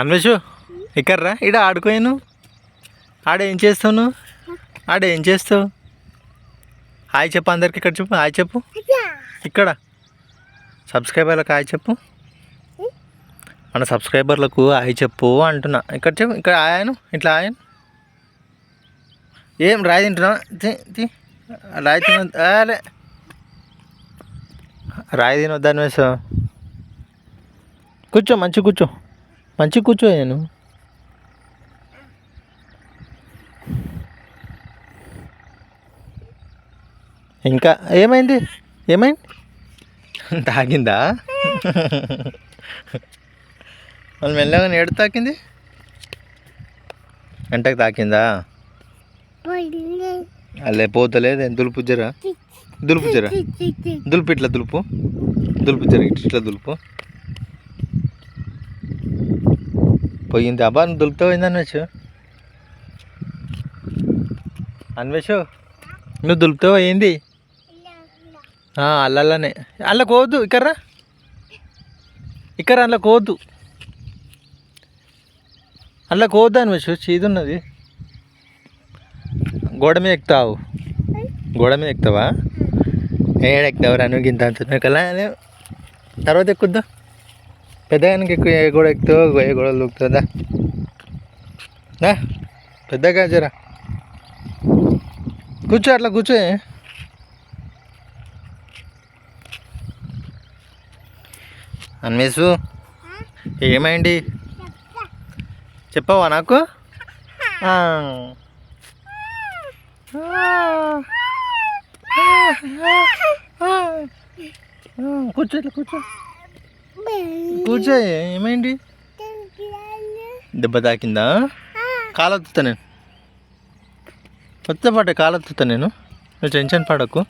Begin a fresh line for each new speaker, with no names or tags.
అన్వేషు ఇక్కడ్రా ఇడ ఆడుకోను. ఆడేం చేస్తావు నువ్వు? ఆడేం చేస్తావు? హాయ్ చెప్పు అందరికి. ఇక్కడ చెప్పు హాయ్ చెప్పు. ఇక్కడ సబ్స్క్రైబర్లకు హాయ్ చెప్పు. మన సబ్స్క్రైబర్లకు హాయ్ చెప్పు అంటున్నా. ఇక్కడ చెప్పు. ఇక్కడ ఆయను ఇట్లా ఆయను ఏం రాయి తింటున్నా. రాయి తిన రాయి తినొద్దాని వేసా. కూర్చో మంచిగా కూర్చో. మంచిగా కూర్చో. నేను ఇంకా ఏమైంది? ఏమైంది? తాగిందా? వాళ్ళు మెల్లగా ఏడు తాకింది. ఎంటకు తాకిందా? అల్లే పోతలేదు. దులుపు జరా, దులుపు జరా, దులుపు ఇట్లా దులుపు, దులుపు జర ఇట్లా దులుపు. పోయింది. అబ్బా నువ్వు దులుపుతా పోయింది అన్వేషు. అన్వేషు నువ్వు దులుపుతా పోయింది. అల్లనే అల్ల కోవద్దు. ఇక్కడ్రా ఇక్కడ అందులో కోవద్దు. అందులో కోవద్దు అన్వేషు. చీది ఉన్నది. గోడ మీద ఎక్కుతావు. గోడ మీద ఎక్కుతావా? ఏడెక్కుతావురా నువ్వు? గింత అంత కలా తర్వాత ఎక్కుద్దా. పెద్దగానికి ఎక్కువ ఏ గోడ ఎక్కుతావు ఏ గోడలు దూకుతుందా? పెద్దగా జరా కూర్చో. అట్లా కూర్చో. అన్వేషు ఏమైంది చెప్పవా నాకు? కూర్చో ఇట్లా కూర్చో. కూర్చో. ఏమైంది? దెబ్బ తాకిందా? కాలొత్తుతా నేను. కొత్త పాట కాలొత్తుతా నేను. నువ్వు టెన్షన్ పడకు.